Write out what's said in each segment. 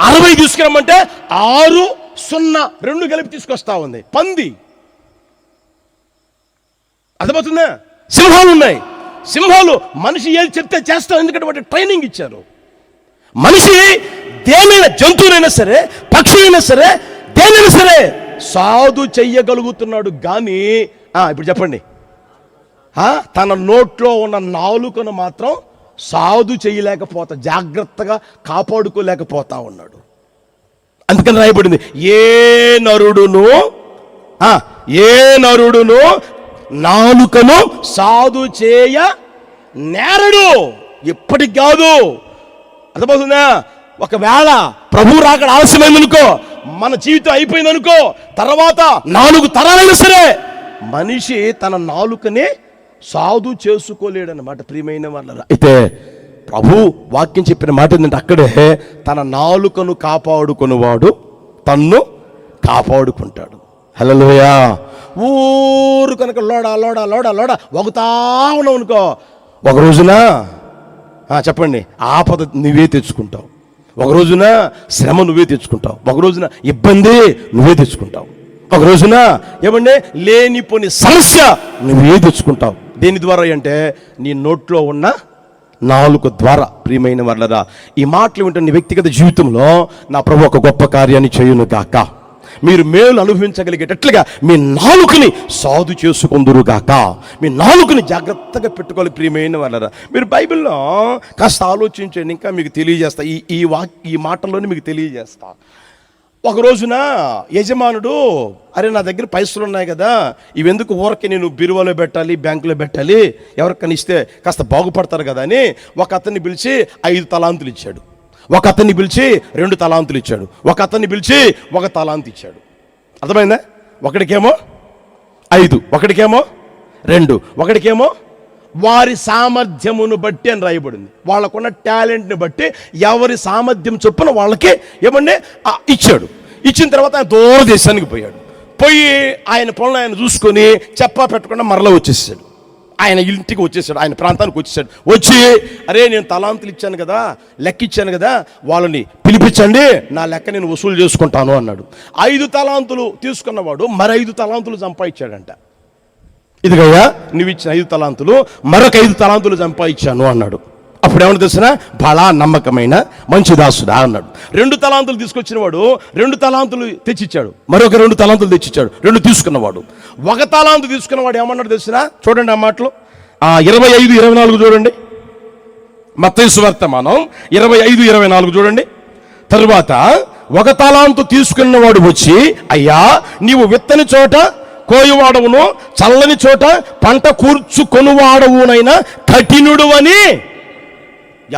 60 తీసుకురమ్మంటే 602 కలిపి తీసుకొస్తా ఉంది. పంది. అర్థమవుతుందా? సింహాలు ఉన్నాయి. సింహాలు మనిషి ఏది చెప్తే చేస్తాం, ఎందుకంటే వాటి ట్రైనింగ్ ఇచ్చారు. మనిషి దేనైనా, జంతువునైనా సరే, పక్షి అయినా సరే, దేనైనా సరే సాధు చెయ్యగలుగుతున్నాడు. కానీ ఇప్పుడు చెప్పండి, తన నోట్లో ఉన్న నాలుకను మాత్రం సాధు చేయలేకపోతా, జాగ్రత్తగా కాపాడుకోలేకపోతా ఉన్నాడు. అందుకని రాయబడింది, ఏ నరుడును నాలుకను సాధు చేయ నేరడు. ఎప్పటికి కాదు. అర్థమవుతుందా? ఒకవేళ ప్రభు రాకడ ఆలస్యమైందనుకో, మన జీవితం అయిపోయిందనుకో, తర్వాత 4 తరాలైనా సరే మనిషి తన నాలుకనే సాధు చేసుకోలేడన్నమాట. ప్రియమైన వాళ్ళ, అయితే ప్రభు వాక్యం చెప్పిన మాట ఏంటంటే, అక్కడే తన నాలుకను కాపాడుకునేవాడు తన్ను కాపాడుకుంటాడు. హల్లెలూయా. ఊరు కనుక లోడ వగుతా ఉన్నావు అనుకో, ఒక రోజున చెప్పండి ఆపద నువ్వే తెచ్చుకుంటావు, ఒక రోజున శ్రమ నువ్వే తెచ్చుకుంటావు, ఒక రోజున ఇబ్బంది నువ్వే తెచ్చుకుంటావు, ఒక రోజున ఏమంటే లేనిపోని సమస్య నువ్వే తెచ్చుకుంటావు. దేని ద్వారా అంటే నీ నోట్లో ఉన్న నాలుక ద్వారా. ప్రియమైన వాళ్ళరా, ఈ మాటలు వింటున్న నీ వ్యక్తిగత జీవితంలో నా ప్రభు ఒక గొప్ప కార్యాన్ని చేయును గాక. మీరు మేలు అనుభవించగలిగేటట్లుగా మీ నాలుకని సాధు చేసుకుందురు గాక. మీ నాలుకని జాగ్రత్తగా పెట్టుకోవాలి. ప్రియమైన వాళ్ళరా, మీరు బైబిల్లో కాస్త ఆలోచించండి, ఇంకా మీకు తెలియజేస్తా. ఈ మాటల్లోనే మీకు తెలియజేస్తా. ఒక రోజున యజమానుడు, అరే నా దగ్గర పైసలు ఉన్నాయి కదా, ఇవెందుకు ఊరకి నేను బిరువాలో పెట్టాలి, బ్యాంకులో పెట్టాలి, ఎవరికైనా ఇస్తే కాస్త బాగుపడతారు కదా అని ఒక అతన్ని పిలిచి 5 తలాంతులు ఇచ్చాడు. ఒక అతన్ని పిలిచి 2 తలాంతులు ఇచ్చాడు. ఒక అతన్ని పిలిచి 1 తలాంతు ఇచ్చాడు. అర్థమైందా? ఒకడికేమో 5, ఒకడికేమో 2, ఒకడికేమో వారి సామర్థ్యమును బట్టి అని రాయబడింది. వాళ్ళకున్న టాలెంట్ని బట్టి ఎవరి సామర్థ్యం చొప్పున వాళ్ళకి ఏమంటే ఇచ్చాడు. ఇచ్చిన తర్వాత ఆయన దూర దేశానికి పోయాడు. పోయి ఆయన పనులు ఆయన చూసుకొని చెప్పా పెట్టకుండా మరలా వచ్చేసాడు. ఆయన ఇంటికి వచ్చేసాడు, ఆయన ప్రాంతానికి వచ్చేసాడు. వచ్చి, అరే నేను తలాంతులు ఇచ్చాను కదా, లెక్క ఇచ్చాను కదా, వాళ్ళని పిలిపించండి, నా లెక్క నేను వసూలు చేసుకుంటాను అన్నాడు. 5 తలాంతులు తీసుకున్నవాడు మరి 5 తలాంతులు సంపాదించాడంట. ఇదిగయ్యా నువ్వు ఇచ్చిన 5 తలాంతులు, మరొక 5 తలాంతులు సంపాదించాను అన్నాడు. అప్పుడు ఏమన్నా తెలిసిన, బలా నమ్మకమైన మంచి దాసుడా అన్నాడు. 2 తలాంతులు తీసుకొచ్చిన వాడు 2 తలాంతులు తెచ్చిచ్చాడు, మరొక 2 తలాంతులు తెచ్చిచ్చాడు. 2 తీసుకున్నవాడు 1 తలాంతు తీసుకున్నవాడు ఏమన్నాడు తెలిసిన? చూడండి ఆ మాటలు 25-24 చూడండి. మత్తయి సువార్తమానం 25-24 చూడండి. తరువాత 1 తలాంతు తీసుకున్నవాడు వచ్చి, అయ్యా నీవు విత్తని చోట కోయువాడవును, చల్లని చోట పంట కూర్చుకొనువాడవునైనా కఠినుడు అని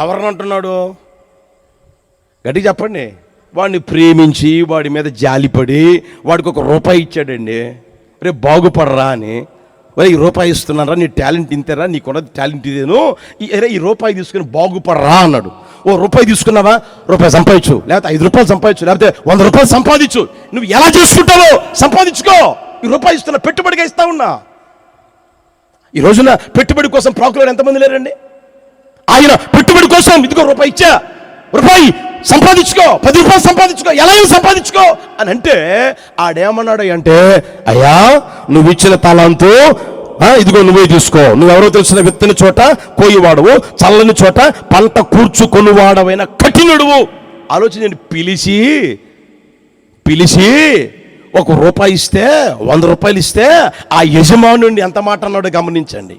ఎవరిని అంటున్నాడు? గట్టి చెప్పండి. వాడిని ప్రేమించి వాడి మీద జాలిపడి వాడికి 1 రూపాయి ఇచ్చాడండి. రే బాగుపడరా అని. ఈ రూపాయి ఇస్తున్నారా, నీ టాలెంట్ ఇంతేరా, నీకున్నది టాలెంట్ ఇదేను, ఈ రూపాయి తీసుకుని బాగుపడరా అన్నాడు. ఓ రూపాయి తీసుకున్నావా, రూపాయి సంపాదించు, లేకపోతే 5 రూపాయలు సంపాదించు, లేకపోతే 100 రూపాయలు సంపాదించు, నువ్వు ఎలా చేసుకుంటావో సంపాదించుకో. ఈ రూపాయి ఇస్తున్నా, పెట్టుబడిగా ఇస్తా ఉన్నా. ఈ రోజున పెట్టుబడి కోసం ప్రాకులు ఎంతమంది లేరండి? ఆయన పెట్టుబడి కోసం ఇదిగో రూపాయి ఇచ్చా, రూపాయి సంపాదించుకో, 10 రూపాయలు సంపాదించుకో, ఎలా సంపాదించుకో అని అంటే ఆడేమన్నాడు అంటే, అయ్యా నువ్వు ఇచ్చిన తలాంతు ఇదిగో నువ్వే తీసుకో, నువ్వెవరో తెలిసిన విత్తని చోట కోయివాడవు, చల్లని చోట పంట కూర్చుకొనువాడవైన కఠినుడువు. ఆలోచించండి. పిలిచి 1 రూపాయి ఇస్తే, 100 రూపాయలు ఇస్తే ఆ యజమానుడిని ఎంత మాట అన్నాడో గమనించండి.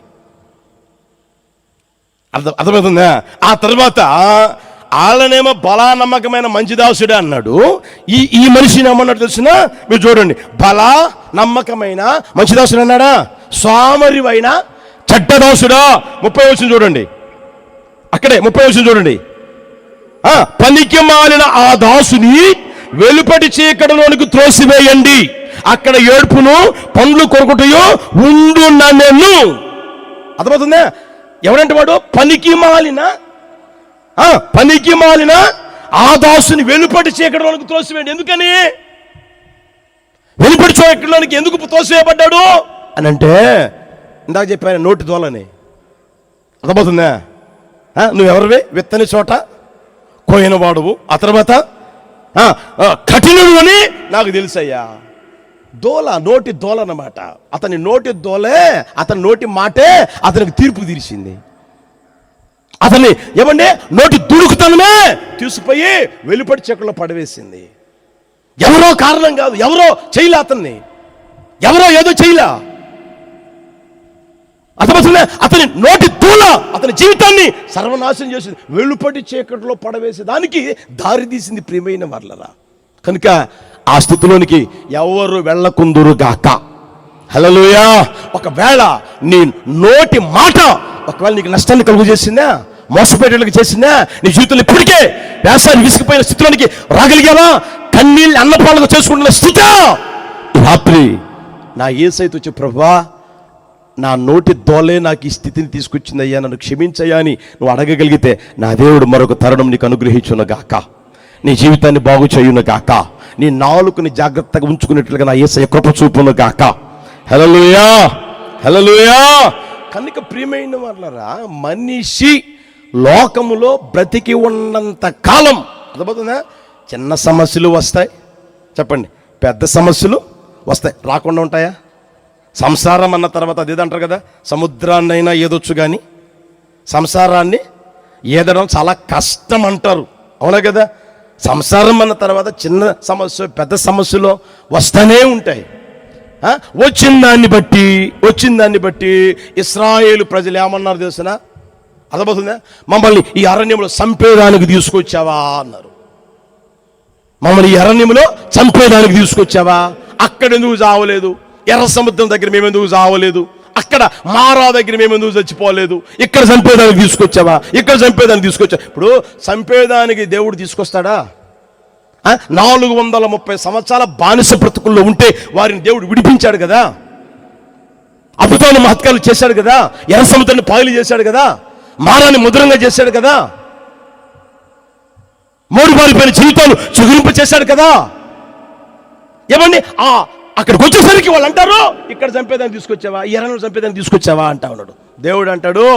అర్థమవుతుందా? ఆ తర్వాత వాళ్ళనేమో బలా నమ్మకమైన మంచిదాసుడే అన్నాడు. ఈ మనిషిని ఏమన్నాడు తెలిసిన? మీరు చూడండి, బలా నమ్మకమైన మంచిదాసుడు అన్నాడా, సోమరివైన చెడ్డదాసుడా. 30 వచనం చూడండి, అక్కడే 30 వచనం చూడండి. పనికి మాలిన ఆ దాసుని వెలుపటి చీకటిలోనికి త్రోసివేయండి, అక్కడ ఏడుపును పండ్లు కొరుకుటయో ఉండుననెను. అర్థమవుతుందా? ఎవరంటే వాడు పనికి మాలిన ఆ దాసుని వెలుపటి చీకటిలోనికి త్రోసివేయండి. ఎందుకని వెలుపటి చీకటిలోనికి ఎందుకు త్రోసివేయబడ్డాడు అని అంటే, ఇందాక చెప్పాను నోటి దోలని. అర్థమవుతుందా? నువ్వెవరివి? విత్తని చోట కోయిన వాడువు, ఆ తర్వాత కఠినుడు అని నాకు తెలుసయ్యా. దోల, నోటి దోల అన్నమాట. అతని నోటి దోలే, అతని నోటి మాటే అతనికి తీర్పు తీర్చింది. అతన్ని ఏమంటే నోటి దుడుకుతనమే తీసుకుపోయి వెలుపటి చెక్కలో పడవేసింది. ఎవరో కారణం కాదు, ఎవరో చేయలే, అతన్ని ఎవరో ఏదో చేయలే. అర్థమవుతుందా? అతని నోటి దూల అతని జీవితాన్ని సర్వనాశనం చేసింది, వెలుపటి చీకటిలో పడవేసేదానికి దారి తీసింది ప్రియమైన వాళ్ళరా. కనుక ఆ స్థితిలోనికి ఎవరు వెళ్ళకుందురు గాక. హల్లెలూయా. ఒకవేళ నీ నోటి మాట ఒకవేళ నీకు నష్టాన్ని కలుగు చేసిందా, మోసపోయేటట్లుగా చేసిందా, నీ జీవితంలో ఇప్పటికే వ్యవసాయం విసిగిపోయిన స్థితిలోనికి రాగలిగావా, కన్నీళ్ళు అన్నపాలుగా చేసుకుంటున్న స్థితి రాత్రి నా యేసయ్యతో వచ్చి, ప్రభువా నా నోటి దోలే నాకు ఈ స్థితిని తీసుకొచ్చిందయ్యా, నన్ను క్షమించయ్యా అని నువ్వు అడగగలిగితే నా దేవుడు మరొక తరుణం నీకు అనుగ్రహించును గాక, నీ జీవితాన్ని బాగు చేయును గాక, నీ నాలుకని జాగ్రత్తగా ఉంచుకునేట్లుగా నా యేసయ్య కృప చూపును గాక. హల్లెలూయా, హల్లెలూయా. కనుక ప్రియమైన వాళ్ళరా, మనిషి లోకములో బ్రతికి ఉన్నంత కాలం అర్థమవుతుందా, చిన్న సమస్యలు వస్తాయి, చెప్పండి, పెద్ద సమస్యలు వస్తాయి, రాకుండా ఉంటాయా? సంసారం అన్న తర్వాత అదేదంటారు కదా, సముద్రాన్నైనా ఏదొచ్చు కానీ సంసారాన్ని ఏదడం చాలా కష్టం అంటారు, అవునా కదా? సంసారం అన్న తర్వాత చిన్న సమస్య పెద్ద సమస్యలు వస్తూనే ఉంటాయి. వచ్చిన దాన్ని బట్టి ఇశ్రాయేలు ప్రజలు ఏమన్నారు తెలుసునా? అర్థమవుతుందా? మమ్మల్ని ఈ అరణ్యంలో చంపేదానికి తీసుకొచ్చావా అన్నారు. మమ్మల్ని ఈ అరణ్యంలో చంపేదానికి తీసుకొచ్చావా? అక్కడ ఎందుకు చావలేదు? ఎర్ర సముద్రం దగ్గర మేమెందుకు చావలేదు? అక్కడ మారా దగ్గర మేమెందుకు చచ్చిపోలేదు? ఇక్కడ చంపేదానికి తీసుకొచ్చావా? ఇక్కడ చంపేదానికి తీసుకొచ్చా. ఇప్పుడు చంపేదానికి దేవుడు తీసుకొస్తాడా? 430 సంవత్సరాల బానిస బ్రతుకుల్లో ఉంటే వారిని దేవుడు విడిపించాడు కదా, అద్భుతాలు మహత్కాలు చేశాడు కదా, ఎర్ర సముద్రాన్ని పాయలు చేశాడు కదా, మారాన్ని మధురంగా చేశాడు కదా, మూడు పారిపోయిన జీవితాలు చిగురింపు చేశాడు కదా. ఏమండి అక్కడికి వచ్చేసరికి వాళ్ళు అంటారు, ఇక్కడ చంపేదాన్ని తీసుకొచ్చావా, ఎర్రను చంపేదాన్ని తీసుకొచ్చావా అంటా ఉన్నాడు. దేవుడు అంటాడు,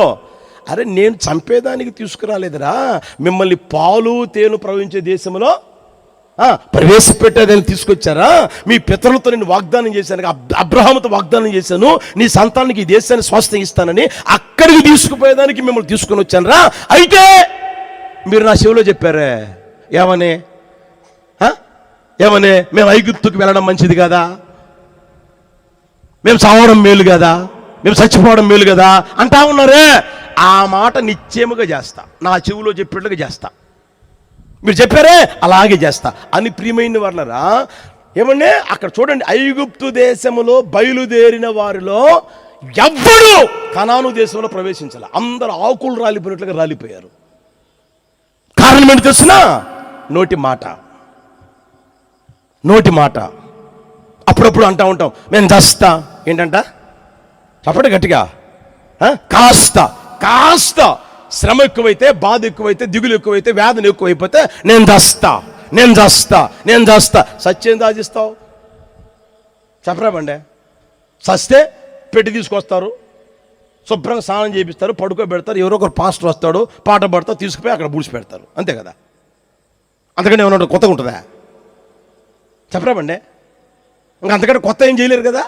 అరే నేను చంపేదానికి తీసుకురాలేదురా, మిమ్మల్ని పాలు తేను ప్రవహించే దేశంలో ప్రవేశపెట్టేదాన్ని తీసుకొచ్చారా. మీ పితరులతో నేను వాగ్దానం చేశాను, అబ్రహాముతో వాగ్దానం చేశాను, నీ సంతానానికి ఈ దేశాన్ని స్వాస్థ్యం ఇస్తానని, అక్కడికి తీసుకుపోయేదానికి మిమ్మల్ని తీసుకొని వచ్చాను రా. అయితే మీరు నా చెవిలో చెప్పారే, ఏమని మేము ఐగుప్తుకు వెళ్ళడం మంచిది కదా, మేము చావడం మేలు కదా, మేము చచ్చిపోవడం మేలు కదా అంటా ఉన్నారే. ఆ మాట నిశ్చయముగా చేస్తా, నా చెవిలో చెప్పేట్లుగా చేస్తా, మీరు చెప్పారే అలాగే చేస్తా అని. ప్రియమైన వాళ్ళరా, ఏమంటే అక్కడ చూడండి, ఐగుప్తు దేశములో బయలుదేరిన వారిలో ఎవ్వడు కనాను దేశంలో ప్రవేశించాల, అందరూ ఆకులు రాలిపోయినట్లుగా రాలిపోయారు. కారణం ఏంటి తెలుసునా? నోటి మాట. అప్పుడప్పుడు అంటా ఉంటాం, మేము చేస్తా, ఏంటంట చెప్పండి గట్టిగా, కాస్త శ్రమ ఎక్కువైతే, బాధ ఎక్కువైతే, దిగులు ఎక్కువైతే, వేదన ఎక్కువైపోతే నేను చేస్తా. సత్యం దాచిస్తావు చెప్పరామండి. సస్తే పెట్టి తీసుకొస్తారు, శుభ్రంగా స్నానం చేపిస్తారు, పడుకోబెడతారు, ఎవరో ఒకరు పాస్టర్ వస్తాడు, పాట పడతారు, తీసుకుపోయి అక్కడ బూడ్చి పెడతారు, అంతే కదా. అంతకంటే ఏమన్నా కొత్తగా ఉంటుందా చెప్పరామండి? ఇంకా అంతకంటే కొత్త ఏం చేయలేరు కదా.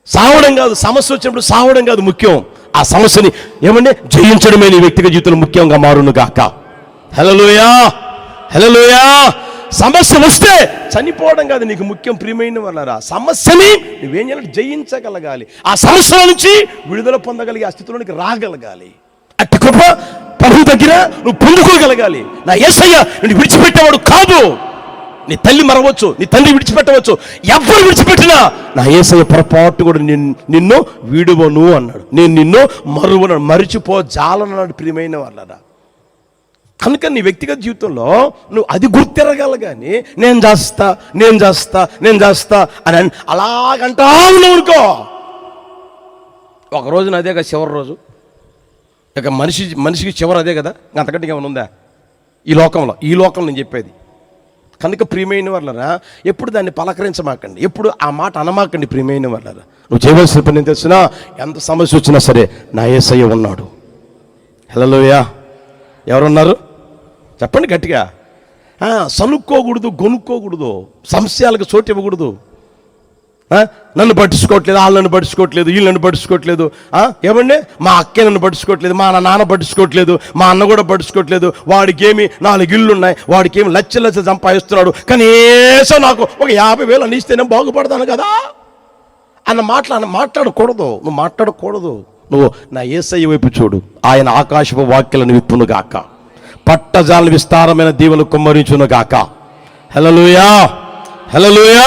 సావడం కాదు, సమస్య వచ్చినప్పుడు సావడం కాదు ముఖ్యం, ఆ సమస్యని ఏమంటే జయించడమే నీ వ్యక్తిగత జీవితంలో ముఖ్యంగా మారును గాక. హల్లెలూయా, హల్లెలూయా. సమస్య వస్తే చనిపోవడం కాదు నీకు ముఖ్యం ప్రియమైన వాళ్ళరా. సమస్యని నువ్వేం చేయాలి? జయించగలగాలి, ఆ సమస్యల నుంచి విడుదల పొందగలిగి ఆ స్థితిలోనికి రాగలగాలి. అట్టి కృప ప్రభు దగ్గర నువ్వు పొందుకోగలగాలి. నా యేసయ్య నిన్ను విడిచిపెట్టేవాడు కాదు. నీ తల్లి మరవచ్చు, నీ తండ్రి విడిచిపెట్టవచ్చు, ఎవ్వరు విడిచిపెట్టినా నా యేసయ్య పొరపాటు కూడా నిన్ను విడువను అన్నాడు, నేను నిన్ను మరువను, మరిచిపో జాలన్నాడు ప్రియమైన వాళ్ళరా. కనుక నీ వ్యక్తిగత జీవితంలో నువ్వు అది గుర్తిరగలగాని నేను చేస్తా అని అలాగంటా ఉన్నావు అనుకో, ఒక రోజున అదే కదా చివరి రోజు, ఇక మనిషికి చివరి అదే కదా, అంతకంటే ఏమైనా ఉందా ఈ లోకంలో నేను చెప్పేది. కనుక ప్రియమైన వాళ్ళరా, ఎప్పుడు దాన్ని పలకరించమాకండి, ఎప్పుడు ఆ మాట అనమాకండి ప్రియమైన వాళ్ళరా. నువ్వు చేయవలసిన పని తెలిసినా, ఎంత సమస్య వచ్చినా సరే నా యేసయ్య ఉన్నాడు. హల్లెలూయా. ఎవరున్నారు చెప్పండి గట్టిగా. సనుక్కోకూడదు, గొనుక్కోకూడదు, సంశయాలకు చోటు ఇవ్వకూడదు. నన్ను పట్టించుకోవట్లేదు, వాళ్ళు నన్ను పట్టించుకోవట్లేదు, వీళ్ళు నన్ను పట్టించుకోవట్లేదు, ఏమండి మా అక్కే నన్ను పట్టించుకోవట్లేదు, మా నాన్న పట్టించుకోవట్లేదు, మా అన్న కూడా పట్టించుకోవట్లేదు, వాడికి ఏమి 4 ఇళ్ళు ఉన్నాయి, వాడికి ఏమి లక్షలు సంపాదిస్తున్నాడు, కనీసం నాకు ఒక 50,000 అందిస్తేనే బాగుపడతాను కదా అన్న మాట్లాడకూడదు. నువ్వు మాట్లాడకూడదు. నువ్వు నా యేసయ్య వైపు చూడు. ఆయన ఆకాశపు వాక్యాలను విప్పును గాక, పట్టజాల విస్తారమైన దీవెనలు కుమ్మరించును గాక. హల్లెలూయా, హల్లెలూయా.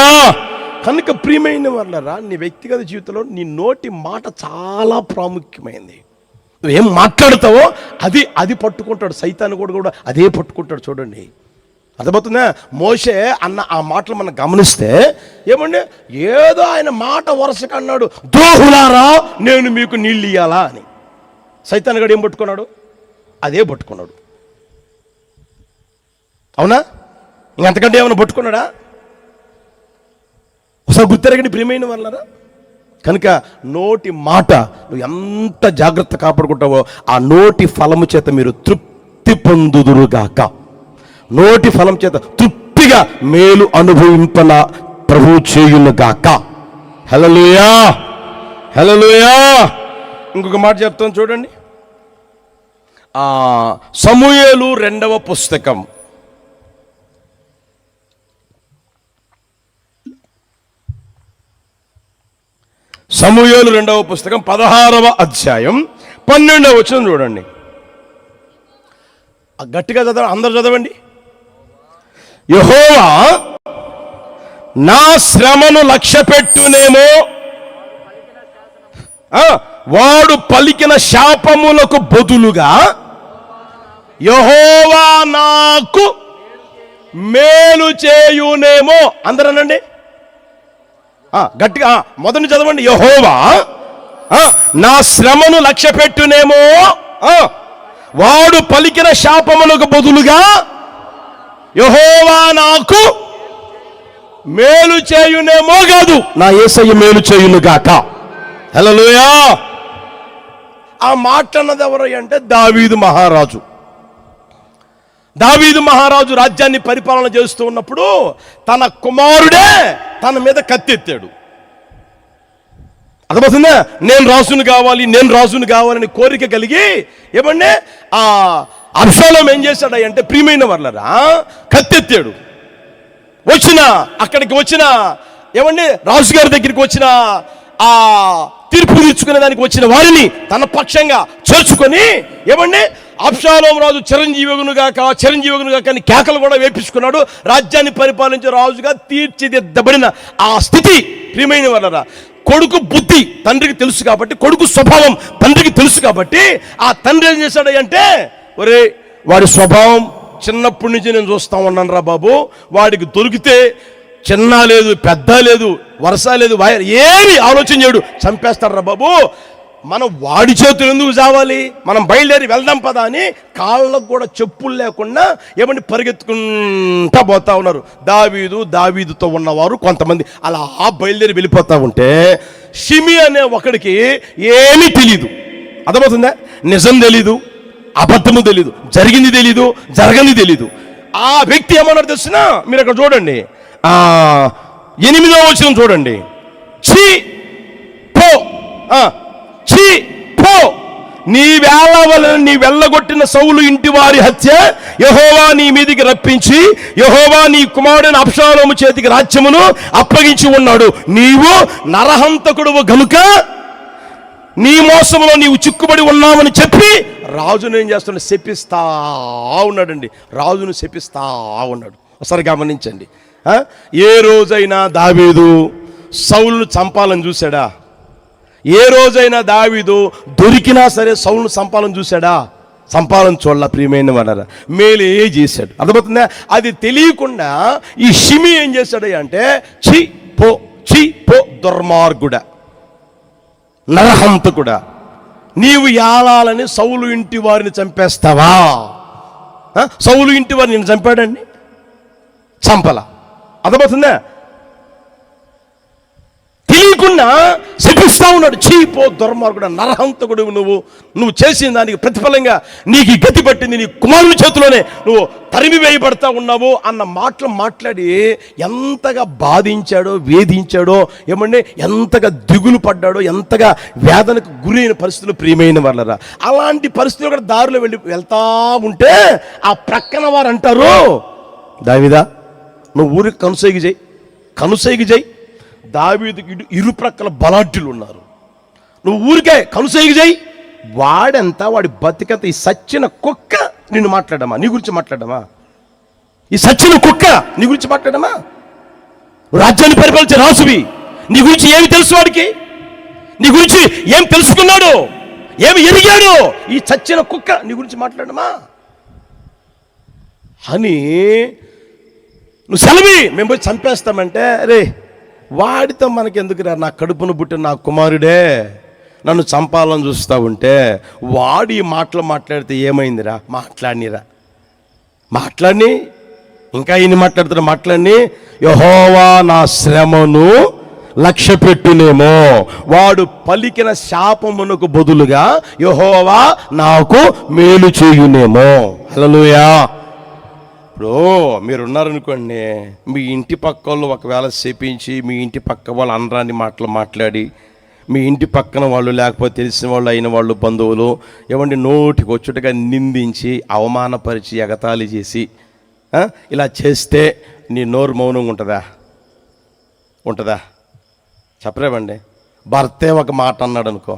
కనుక ప్రియమైన వాళ్ళరా, నీ వ్యక్తిగత జీవితంలో నీ నోటి మాట చాలా ప్రాముఖ్యమైనది. నువ్వేం మాట్లాడతావో అది పట్టుకుంటాడు. సైతాను కూడా అదే పట్టుకుంటాడు. చూడండి, అర్థమవుతుందా? మోషే అన్న ఆ మాటలు మనం గమనిస్తే ఏమండి, ఏదో ఆయన మాట వరుసగా అన్నాడు, ద్రోహులారా నేను మీకు నీళ్ళు ఇయ్యాలా అని. సైతాను గడు ఏం పట్టుకున్నాడు? అదే పట్టుకున్నాడు. అవునా? ఇంకంతకంటే ఏమైనా పట్టుకున్నాడా? ఒకసారి గుర్తెరగండి ప్రియమైన వాళ్ళరా. కనుక నోటి మాట నువ్వు ఎంత జాగ్రత్త కాపాడుకుంటావో ఆ నోటి ఫలము చేత మీరు తృప్తి పొందుదురుగాక. నోటి ఫలం చేత తృప్తిగా మేలు అనుభవింపన ప్రభువు చేయునుగాక. హల్లెలూయా, హల్లెలూయా. ఇంకొక మాట చెప్తాను చూడండి. సమూయేలు 2వ పుస్తకం, సమూయేలు 2వ పుస్తకం 16వ అధ్యాయం 12వ వచనం చూడండి. గట్టిగా చదవండి, అందరూ చదవండి. యెహోవా నా శ్రమను లక్ష్యపెట్టునేమో, వాడు పలికిన శాపములకు బదులుగా యెహోవా నాకు మేలు చేయునేమో. అందరనండి గట్టిగా, మొదటి చదవండి. యెహోవా నా శ్రమను లక్ష్యపెట్టునేమో, వాడు పలికిన శాపములకు బదులుగా యెహోవా నాకు మేలు చేయునేమో కాదు, నా యేసయ్య మేలు చేయునుగాక. హల్లెలూయా. ఆ మాట అన్నది ఎవరు అంటే దావీదు మహారాజు. దావీదు మహారాజు రాజ్యాన్ని పరిపాలన చేస్తూ ఉన్నప్పుడు తన కుమారుడే తన మీద కత్తెత్తాడు. అర్థమవుతుందా? నేను రాజును కావాలని కోరిక కలిగి ఏమంటే అబ్షాలోము ఏం చేశాడంటే ప్రియమైన వాళ్ళరా కత్తెత్తాడు. అక్కడికి వచ్చిన ఏమండి రాజుగారి దగ్గరికి వచ్చిన ఆ తీర్పు తీర్చుకునే దానికి వచ్చిన వారిని తన పక్షంగా చేర్చుకొని ఏమండి అబ్షాలోము రాజు చిరంజీవిగును గాక అని కేకలు కూడా వేపించుకున్నాడు. రాజ్యాన్ని పరిపాలించే రాజుగా తీర్చిదిద్దబడిన ఆ స్థితి ప్రియమైన వాళ్ళరా. కొడుకు బుద్ధి తండ్రికి తెలుసు కాబట్టి, కొడుకు స్వభావం తండ్రికి తెలుసు కాబట్టి ఆ తండ్రి ఏం చేశాడు అంటే, ఒరే వాడి స్వభావం చిన్నప్పటి నుంచి నేను చూస్తా ఉన్నాను రా బాబు, వాడికి దొరికితే చిన్న లేదు పెద్ద లేదు వరుస లేదు ఏమి ఆలోచన చేయడు, చంపేస్తాడు రా బాబు, మనం వాడి చేతులు ఎందుకు చావాలి, మనం బయలుదేరి వెళ్దాం పదా అని కాళ్ళకు కూడా చెప్పులు లేకుండా ఏమంటే పరిగెత్తుకుంటా పోతా ఉన్నారు. దావీదుతో ఉన్నవారు కొంతమంది అలా బయలుదేరి వెళ్ళిపోతా ఉంటే షిమి అనే ఒకడికి ఏమీ తెలీదు. అర్థమవుతుందా? నిజం తెలీదు, అబద్ధము తెలీదు, జరిగింది తెలీదు, జరగని తెలీదు. ఆ వ్యక్తి ఏమన్నాడు తెలిసిన, మీరు అక్కడ చూడండి 8వ వచనం చూడండి. ఛీ పో, నీ వేళ వలన నీ వెళ్ళగొట్టిన సౌలు ఇంటి వారి హత్య యెహోవా నీ మీదికి రప్పించి యెహోవా నీ కుమారుడైన అబ్షాలోము చేతికి రాజ్యమును అప్పగించి ఉన్నాడు. నీవు నరహంతకుడువు గనుక నీ మోసములో నీవు చిక్కుబడి ఉన్నావని చెప్పి రాజును ఏం చేస్తున్నాడు, శపిస్తా ఉన్నాడండి. రాజును శపిస్తా ఉన్నాడు. ఒకసారి గమనించండి. ఏ రోజైనా దావీదు సౌలును చంపాలని చూశాడా? ఏ రోజైనా దావీదు దొరికినా సరే సౌలును చంపాలని చూశాడా? చంపాలని చూడాల. ప్రియమైన వాళ్ళ మేలు చేశాడు. అర్థమవుతుందా? అది తెలియకుండా ఈ షిమి ఏం చేశాడు అంటే, ఛీ పో దుర్మార్గుడా, నరహంతకుడా, నీవు యాలాలని సౌలు ఇంటి వారిని చంపేస్తావా? సౌలు ఇంటి వారిని నేను చంపాడండి, చంపల. అర్థమవుతుందా? తెలియకుండా శపిస్తా ఉన్నాడు. చీపో దుర్మార్గుడు, నరహంతకుడు, నువ్వు చేసిన దానికి ప్రతిఫలంగా నీకు ఈ గతి పట్టింది, నీ కుమారుని చేతిలోనే నువ్వు తరిమి వేయబడతా ఉన్నావు అన్న మాటలు మాట్లాడి ఎంతగా బాధించాడో, వేధించాడో, ఏమంటే ఎంతగా దిగులు పడ్డాడో, ఎంతగా వేదనకు గురైన పరిస్థితులు ప్రియమైన వాళ్ళరా. అలాంటి పరిస్థితులు కూడా దారిలో వెళ్తా ఉంటే ఆ ప్రక్కన వారు అంటారు, దావీదా నువ్వు ఊరికి కనుసైగి చేయి. దావీదుకి ఇరుప్రక్కల బలాఢ్యులు ఉన్నారు, నువ్వు ఊరికే కనుసైగి చేయి. వాడెంత, వాడి బతికంత, ఈ సచ్చిన కుక్క నిన్ను మాట్లాడమా, నీ గురించి మాట్లాడమా? ఈ సచ్చిన కుక్క నీ గురించి మాట్లాడమా? రాజ్యాన్ని పరిపాలించే రాసువి, నీ గురించి ఏమి తెలుసు వాడికి? నీ గురించి ఏం తెలుసుకున్నాడు, ఏమి ఎరిగాడు? ఈ చచ్చిన కుక్క నీ గురించి మాట్లాడమా అని నువ్వు సెలవి, మేము పోయి చంపేస్తామంటే, రే వాడితో మనకెందుకురా, నా కడుపును పుట్టిన నా కుమారుడే నన్ను చంపాలని చూస్తూ ఉంటే వాడు ఈ మాటలు మాట్లాడితే ఏమైందిరా? మాట్లాడిని ఇంకా ఈయన మాట్లాడి యెహోవా నా శ్రమను లక్ష్య పెట్టునేమో, వాడు పలికిన శాపమునకు బదులుగా యెహోవా నాకు మేలు చేయునేమో. హల్లెలూయా. ఇప్పుడు మీరున్నారనుకోండి, మీ ఇంటి పక్క వాళ్ళు ఒకవేళ శపించి, మీ ఇంటి పక్క వాళ్ళు అనరాని మాటలు మాట్లాడి, మీ ఇంటి పక్కన వాళ్ళు లేకపోతే తెలిసిన వాళ్ళు అయిన వాళ్ళు బంధువులు ఏమండి నోటికి వచ్చుటగా నిందించి, అవమానపరిచి, ఎగతాళి చేసి ఇలా చేస్తే నీ నోరు మౌనంగా ఉంటుందా? చెప్పలేమండి. భర్తే ఒక మాట అన్నాడు అనుకో,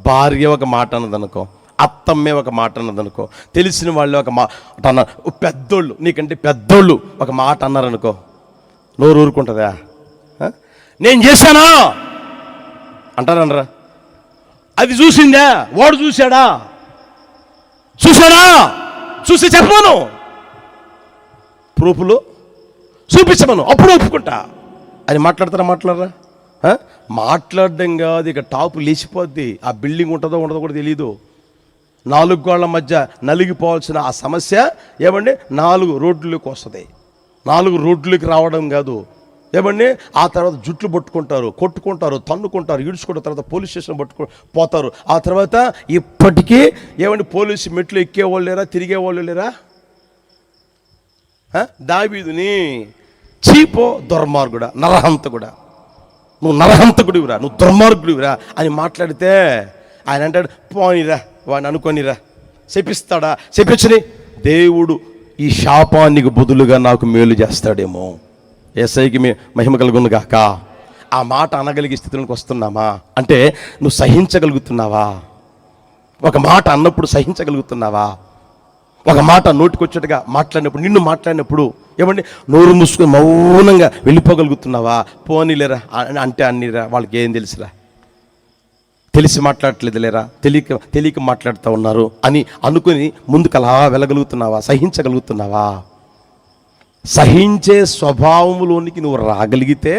భార్య ఒక మాట అన్నదనుకో, అత్తమ్మే ఒక మాట అన్నదనుకో, తెలిసిన వాళ్ళు ఒక మాట అన్నారు, పెద్దోళ్ళు నీకంటే పెద్దోళ్ళు ఒక మాట అన్నారనుకో, నోరు ఊరుకుంటుందా? నేను చేశానా అంటారనరా? అది చూసిందా? వాడు చూశాడా? చూసి చెప్పను, ప్రూఫ్లు చూపించమను, అప్పుడు ఒప్పుకుంటా అని మాట్లాడరా? మాట్లాడడం కాదు, ఇక టాపు లేచిపోద్ది. ఆ బిల్డింగ్ ఉంటుందో ఉండదో కూడా తెలియదు. 4 గోళ్ల మధ్య నలిగిపోవాల్సిన ఆ సమస్య ఏమండి 4 రోడ్లకి వస్తుంది. 4 రోడ్లకి రావడం కాదు, ఏమండి ఆ తర్వాత జుట్లు పట్టుకుంటారు, కొట్టుకుంటారు, తన్నుకుంటారు, ఈడ్చుకుంటారు, తర్వాత పోలీస్ స్టేషన్ పోతారు. ఆ తర్వాత ఇప్పటికీ ఏమండి పోలీసు మెట్లు ఎక్కేవాళ్ళు లేరా, తిరిగేవాళ్ళు లేరా? దావీదుని చీపో దుర్మార్గుడా, నరహంతకుడా, నువ్వు నరహంతకుడివిరా, నువ్వు దుర్మార్గుడివిరా అని మాట్లాడితే ఆయన అంటాడు, పోనీరా వాడిని అనుకోనిరా, శపిస్తాడా? శపించని దేవుడు ఈ శాపానికి బదులుగా నాకు మేలు చేస్తాడేమో. యేసయ్యకి మహిమ కలుగును గాక. ఆ మాట అనగలిగే స్థితిలోకి వస్తున్నామా అంటే నువ్వు సహించగలుగుతున్నావా? ఒక మాట అన్నప్పుడు సహించగలుగుతున్నావా? ఒక మాట నోటికొచ్చేట్టుగా మాట్లాడినప్పుడు, నిన్ను మాట్లాడినప్పుడు ఏమండి నోరు మూసుకొని మౌనంగా వెళ్ళిపోగలుగుతున్నావా? పోనీలేరా అంటే అన్నిరా, వాళ్ళకి ఏం తెలుసురా, తెలిసి మాట్లాడట్లేదు లేరా, తెలియక మాట్లాడుతూ ఉన్నారు అని అనుకుని ముందుకు అలా వెళ్ళగలుగుతున్నావా? సహించగలుగుతున్నావా? సహించే స్వభావంలోనికి నువ్వు రాగలిగితే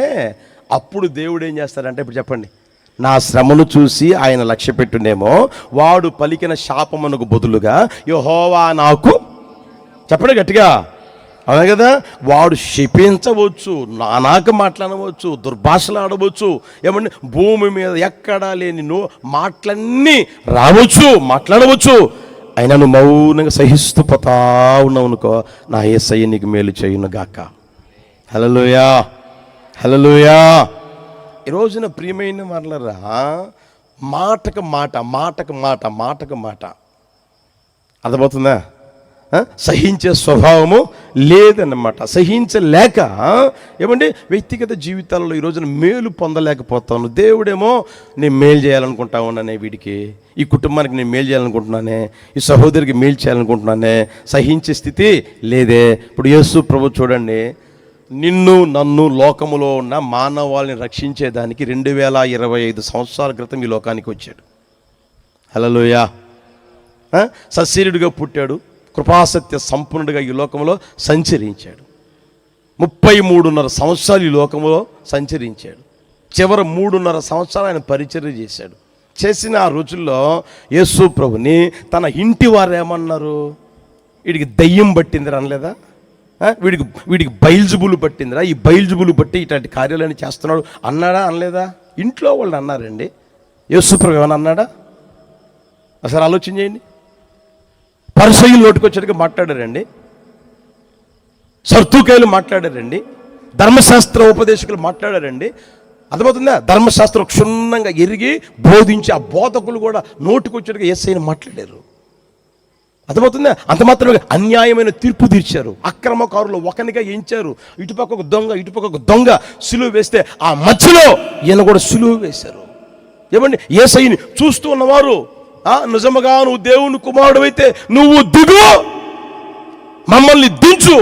అప్పుడు దేవుడు ఏం చేస్తాడంటే, ఇప్పుడు చెప్పండి, నా శ్రమను చూసి ఆయన లక్ష్య పెట్టునేమో, వాడు పలికిన శాపమునకు బదులుగా యెహోవా నాకు, చెప్పండి గట్టిగా, అవునా కదా, వాడు శపించవచ్చు, నానాక మాట్లాడవచ్చు, దుర్భాషలు ఆడవచ్చు, ఏమంటే భూమి మీద ఎక్కడా లేని మాటలన్నీ రావచ్చు, మాట్లాడవచ్చు. అయినా నువ్వు మౌనంగా సహిస్తూ పోతా ఉన్నావు అనుకో, నా యేసయ్య నీకు మేలు చేయును గాక. హల్లెలూయా, హల్లెలూయా. ఈ రోజున ప్రియమైన వాళ్ళరా, మాటకు మాట అర్థమవుతుందా? సహించే స్వభావము లేదన్నమాట. సహించలేక ఏమండి వ్యక్తిగత జీవితాలలో ఈ రోజున మేలు పొందలేకపోతాను. దేవుడేమో నేను మేలు చేయాలనుకుంటా ఉన్నానే, వీడికి, ఈ కుటుంబానికి నేను మేలు చేయాలనుకుంటున్నానే, ఈ సహోదరికి మేలు చేయాలనుకుంటున్నానే, సహించే స్థితి లేదే. ఇప్పుడు యేసు ప్రభు చూడండి, నిన్ను నన్ను లోకములో ఉన్న మానవాళిని రక్షించేదానికి 2025 సంవత్సరాల క్రితం ఈ లోకానికి వచ్చాడు. హల్లెలూయా. సశరీరుడిగా పుట్టాడు, కృపాసత్య సంపన్నుడిగా ఈ లోకంలో సంచరించాడు. 33.5 సంవత్సరాలు ఈ లోకంలో సంచరించాడు. చివరి 3.5 సంవత్సరాలు ఆయన పరిచర్య చేశాడు. చేసిన ఆ రోజుల్లో యేసు ప్రభుని తన ఇంటి వారు ఏమన్నారు? వీడికి దయ్యం పట్టిందిరా అనలేదా? వీడికి బయల్జుబులు పట్టిందిరా, ఈ బయల్జుబులు బట్టి ఇట్లాంటి కార్యాలన్నీ చేస్తున్నాడు అన్నాడా? అనలేదా? ఇంట్లో వాళ్ళు అన్నారండి. యేసుప్రభు ఏమన్నా అన్నాడా? అసలు ఆలోచన చేయండి. పరిసయ్యులు నోటికొచ్చేట్టుగా మాట్లాడారండి, సర్దుకాయలు మాట్లాడారండి, ధర్మశాస్త్ర ఉపదేశకులు మాట్లాడారండి. అర్థమవుతుందా? ధర్మశాస్త్రం క్షుణ్ణంగా ఎరిగి బోధించి ఆ బోధకులు కూడా నోటికొచ్చేట్టుగా యేసయ్యను మాట్లాడారు. అర్థమవుతుందా? అంత మాత్రమే అన్యాయమైన తీర్పు తీర్చారు. అక్రమకారులు ఒకనిగా ఎంచారు. ఇటుపక్క ఒక దొంగ, ఇటుపక్క ఒక దొంగ సిలువ వేస్తే ఆ మధ్యలో ఈయన కూడా సిలువ వేశారు. ఏమండి, యేసయ్యని చూస్తూ ఉన్నవారు, నిజముగా నువ్వు దేవుని కుమారుడు అయితే నువ్వు దిగు, మమ్మల్ని దించు,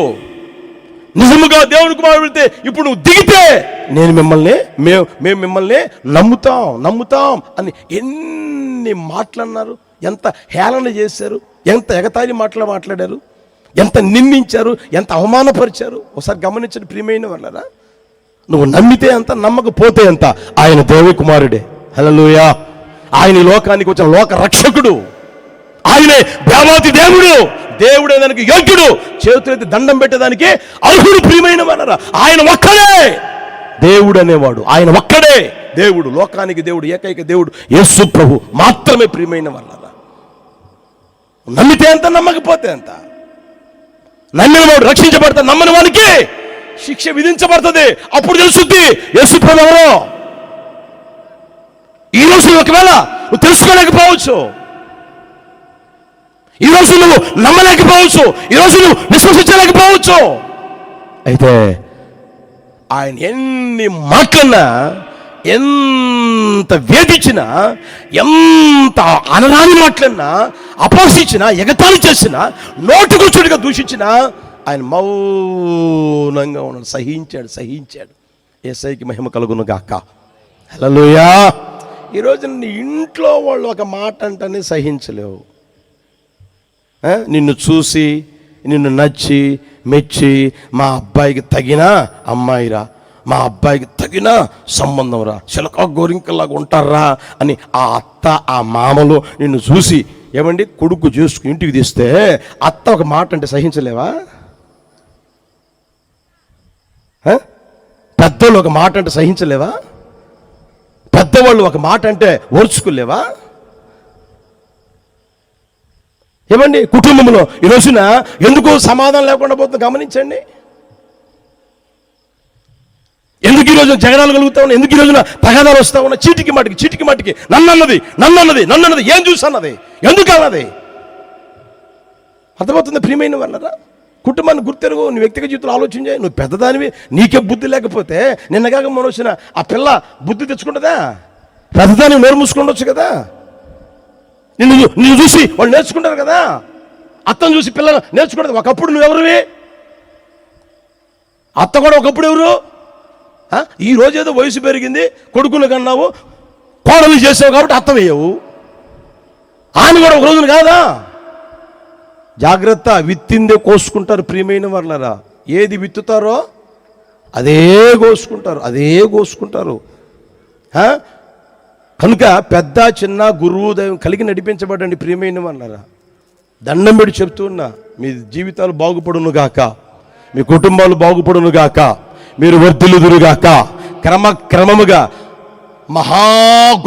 నిజముగా దేవుని కుమారుడు అయితే ఇప్పుడు నువ్వు దిగితే మేము మిమ్మల్ని నమ్ముతాం అని ఎన్ని మాటలన్నారు, ఎంత హేళన చేశారు, ఎంత ఎగతాళి మాట్లాడారు, ఎంత నిందించారు, ఎంత అవమానపరిచారు. ఒకసారి గమనించండి ప్రియమైన వాళ్ళరా. నువ్వు నమ్మితే ఎంత, నమ్మకపోతే ఎంత, ఆయన దేవుని కుమారుడే. హల్లెలూయా. ఆయన ఈ లోకానికి వచ్చిన లోక రక్షకుడు, ఆయనే దేవాతి దేవుడు, దేవుడే దానికి యోగ్యుడు, చేతులెత్తి దండం పెట్టేదానికి అర్హుడు. ప్రియమైన వాళ్ళరా, ఆయన ఒక్కడే దేవుడు అనేవాడు, ఆయన ఒక్కడే దేవుడు, లోకానికి దేవుడు, ఏకైక దేవుడు యేసు ప్రభు మాత్రమే. ప్రియమైన వాళ్ళరా, నమ్మితే ఎంత, నమ్మకపోతే ఎంత. నమ్మిన వాడు రక్షించబడతాడు, నమ్మని వానికి శిక్ష విధించబడుతుంది. అప్పుడు తెలుస్తుంది యేసు ప్రభు ఎవరో. ఈరోజు ఒకవేళ నువ్వు తెలుసుకోలేకపోవచ్చు, ఈరోజు నువ్వు నమ్మలేకపోవచ్చు, ఈరోజు నువ్వు విశ్వసించలేకపోవచ్చు. అయితే ఆయన ఎన్ని మాటలన్నా, ఎంత వేధించినా, ఎంత అనరాని మాటలన్నా, అపహసించినా, ఎగతాళి చేసినా, నోటుకొచ్చుడిగా దూషించినా ఆయన మౌనంగా ఉన్నాడు. సహించాడు. యేసయ్యకి మహిమ కలుగును గాక. హల్లెలూయా. ఈరోజు నీ ఇంట్లో వాళ్ళు ఒక మాట అంటేనే సహించలేవు. నిన్ను చూసి, నిన్ను నచ్చి మెచ్చి, మా అబ్బాయికి తగిన అమ్మాయిరా, మా అబ్బాయికి తగిన సంబంధం రా, చిలక గోరింకల్లాగా ఉంటారా అని ఆ అత్త, ఆ మామలు నిన్ను చూసి ఏమండి కొడుకు చేసుకుని ఇంటికి తీస్తే అత్త ఒక మాట అంటే సహించలేవా? పెద్దోళ్ళు ఒక మాట అంటే సహించలేవా? పెద్దవాళ్ళు ఒక మాట అంటే ఓర్చుకోలేవా? ఏమండి, కుటుంబంలో ఈ రోజున ఎందుకు సమాధానం లేకుండా పోతుందో గమనించండి. ఎందుకు ఈరోజు జగడాలు కలుగుతా ఉన్నాయి, ఎందుకు ఈ రోజున తగాదాలు వస్తా ఉన్నాయి, చీటికి మాటికి నన్నన్నది ఏం చూసన్నది, ఎందుకు అన్నది. అర్థమవుతుంది ప్రియమైన వాళ్ళరా. కుటుంబాన్ని గుర్తెరుగు, నీ వ్యక్తిగత జీవితంలో ఆలోచన చేయి. నువ్వు పెద్దదానివి, నీకే బుద్ధి లేకపోతే నిన్నగాక మనం వచ్చిన ఆ పిల్ల బుద్ధి తెచ్చుకుంటుందా? పెద్దదాన్ని నోరు మూసుకుండొచ్చు కదా. నిన్ను చూసి వాళ్ళు నేర్చుకుంటారు కదా. అత్తను చూసి పిల్లలు నేర్చుకుంటారు. ఒకప్పుడు నువ్వెవరివి? అత్త కూడా ఒకప్పుడు ఎవరు? ఈ రోజు ఏదో వయసు పెరిగింది, కొడుకులు కన్నావు, కోడలు చేసావు కాబట్టి అత్త వేయవు. ఆయన కూడా ఒక రోజున కాదా. జాగ్రత్త, విత్తిందే కోసుకుంటారు ప్రియమైన వాళ్ళరా. ఏది విత్తుతారో అదే కోసుకుంటారు. కనుక పెద్ద చిన్న గురువు దైవం కలిగి నడిపించబడండి ప్రియమైన వాళ్ళరా. దండం పెట్టి చెప్తున్నా, మీ జీవితాలు బాగుపడును గాక, మీ కుటుంబాలు బాగుపడును గాక, మీరు వర్ధిల్లుదురు గాక, క్రమముగా మహా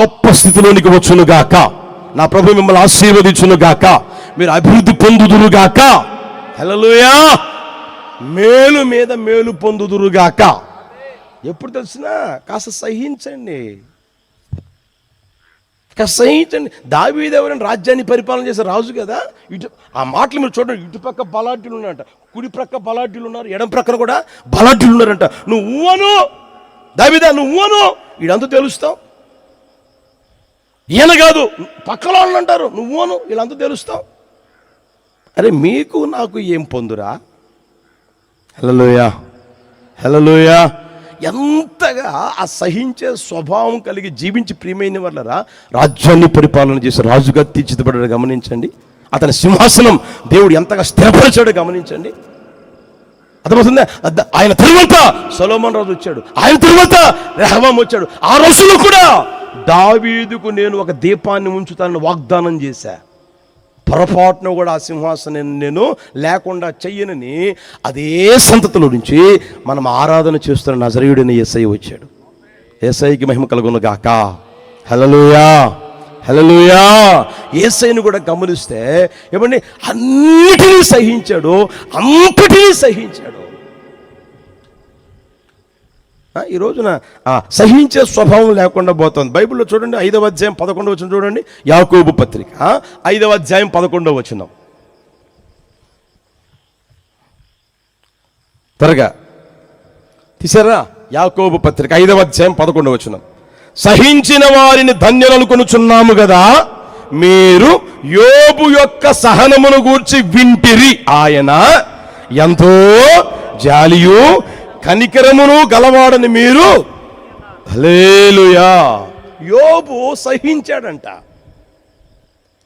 గొప్ప స్థితిలోనికి వచ్చును గాక, నా ప్రభు మిమ్మల్ని ఆశీర్వదించును గాక, మీరు అభివృద్ధి పొందుదురు గాక. హల్లెలూయా. మేలు మీద మేలు పొందుదురు గాక. ఎప్పుడు తెలిసినా కాస్త సహించండి. దావీదు ఎవరైనా రాజ్యాన్ని పరిపాలన చేసే రాజు కదా. ఇటు ఆ మాటలు మీరు చూడండి, ఇటుపక్క బలాఢ్యులు ఉన్నారంట, కుడి ప్రక్క బలాఢ్యులు ఉన్నారు, ఎడం ప్రక్కన కూడా బలాఢ్యులు ఉన్నారంట. నువ్వును దావీదా, నువ్వును వీడంతా తెలుస్తావు. ఈయన కాదు, పక్కల వాళ్ళు అంటారు నువ్వును, వీళ్ళంతా తెలుస్తావు. అరే మీకు నాకు ఏం పొందురా? హల్లెలూయా. ఎంతగా ఆ సహించే స్వభావం కలిగి జీవించి ప్రియమైన వాళ్ళరా రాజ్యాన్ని పరిపాలన చేసి రాజుగా తీర్చిదిద్దబడ్డాడు. గమనించండి, అతని సింహాసనం దేవుడు ఎంతగా స్థిరపరిచాడో గమనించండి. అర్థమవుతుందా? ఆయన తరువాత సొలొమోను రాజు వచ్చాడు, ఆయన తరువాత రెహబాము వచ్చాడు. ఆ రోజుల్లో కూడా దావీదుకు నేను ఒక దీపాన్ని ఉంచుతానని వాగ్దానం చేశా. పొరపాటున కూడా ఆ సింహాసనం నేను లేకుండా చెయ్యనని అదే సంతతిలో నుంచి మనం ఆరాధన చేస్తున్న నజరేయుడైన యేసయ్య వచ్చాడు. యేసయ్యకి మహిమ కలుగును గాక. హల్లెలూయా, హల్లెలూయా. యేసయ్యను కూడా గమనిస్తే ఏమండి, అన్నిటినీ సహించాడు, అంతటినీ సహించాడు. ఈ రోజున సహించే స్వభావం లేకుండా పోతుంది. బైబిల్లో చూడండి, 5వ అధ్యాయం 11వ వచనం చూడండి. యాకోబు పత్రిక 5వ అధ్యాయం 11వ వచనం. త్వరగా తీసారా? యాకోబు పత్రిక 5వ అధ్యాయం 11వ వచనం. సహించిన వారిని ధన్యులనుకొనుచున్నాము కదా, మీరు యోబు యొక్క సహనమును గూర్చి వింటిరి. ఆయన ఎంతో జాలియు కనికరమును గలవాడని మీరు. హల్లెలూయా. యోబు సహించాడంట,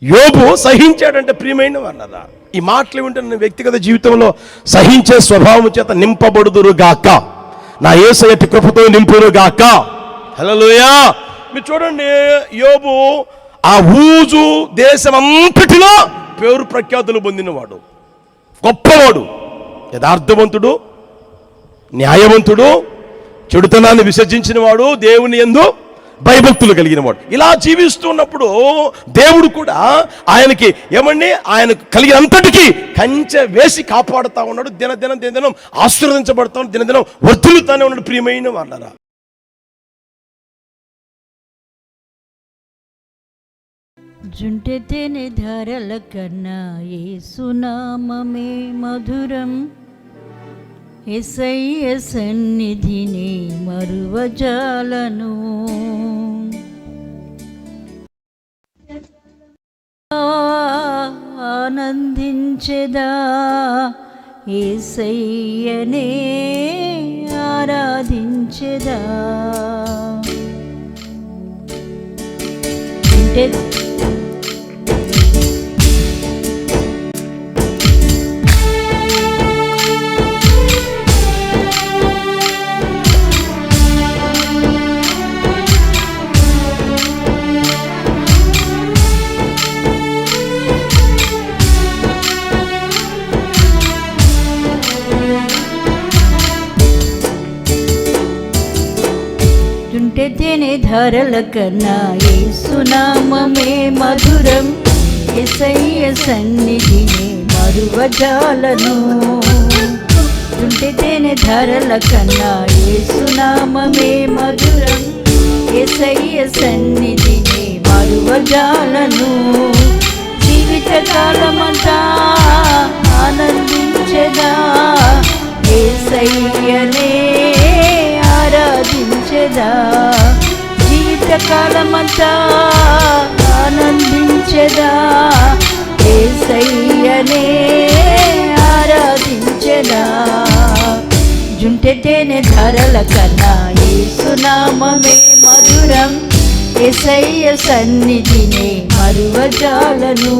యోబు సహించాడంటే ప్రియమైన వాళ్ళరా, ఈ మాటలు వింటే నేను వ్యక్తిగత జీవితంలో సహించే స్వభావం చేత నింపబడుదురుగాక, నా యేసయ్య కృపతో నింపురుగాక. హల్లెలూయా. మీరు చూడండి, యోబు ఆ ఊజు దేశమంతటిలో పేరు ప్రఖ్యాతులు పొందినవాడు, గొప్పవాడు, యథార్థవంతుడు, న్యాయవంతుడు, చెడుతనాన్ని విసర్జించిన వాడు, దేవుని యందు భయభక్తులు కలిగిన వాడు. ఇలా జీవిస్తున్నప్పుడు దేవుడు కూడా ఆయనకి ఏమండి, ఆయన కలిగినంతటికీ కంచె వేసి కాపాడుతా ఉన్నాడు. దినదినం ఆశీర్వదించబడతా ఉన్నాడు, దినదినం వర్ధిల్లుతానే ఉన్నాడు. ప్రియమైన వాళ్ళరా, జుంటెతేనే ధారల కన్నా యేసునామమే మధురం, యేసయ్య సన్నిధిని మరువజాలను. ఆనందించెదా యేసయ్యనే ఆరాధించెదా. జుంటెతేనే ధారల కన్నా యేసునామమే మధురం, యేసయ్య సన్నిధిని మరువజాలను. జుంటెతేనే ధారల కన్నా యేసునామమే మధురం, యేసయ్య సన్నిధిని మరువజాలను. జీవితకాలమంతా ఆనందించెదా యేసయ్యనే ఆరాధించెదా. జీవితకాలమంతా ఆనందించెదా యేసయ్యనే ఆరాధించెదా. జుంటెతేనే ధారల కన్నా యేసునామమే మధురం, యేసయ్య సన్నిధిని మరువజాలను.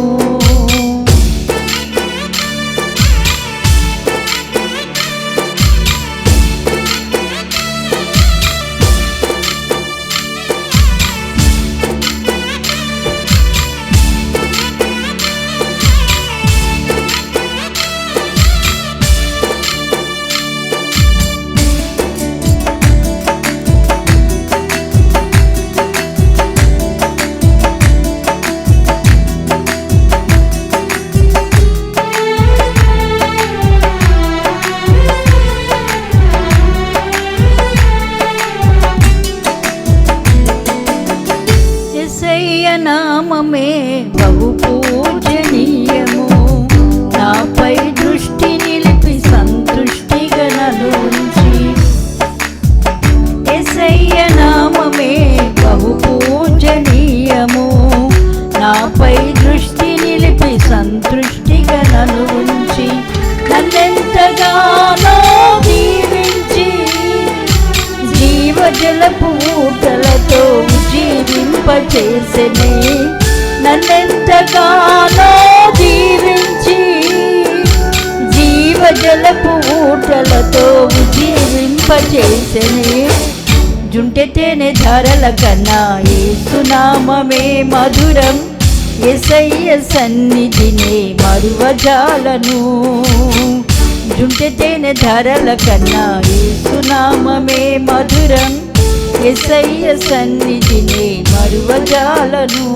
నామమే బహు పూజనీయము, నాపై దృష్టి నిలిపి సంతృష్టిగా నన్ను ఉంచి. యేసయ్య నామమే బహు పూజనీయము, నాపై దృష్టి నిలిపి సంతృష్టిగా నన్ను ఉంచి. నన్నెంతగానో దీవించి జీవజలపు ఊటలతో జీవింపచేసెనే. నన్నెంతగానో దీవించి జీవజలపు ఊటలతో జీవింపచేసెనే. జుంటెతేనే ధారల కన్నా యేసునామమే మధురం, యేసయ్య సన్నిధిని మరువజాలను. జుంటెతేనే ధారల కన్నా యేసునామమే మధురం, యేసయ్య సన్నిధినే మరువజాలను.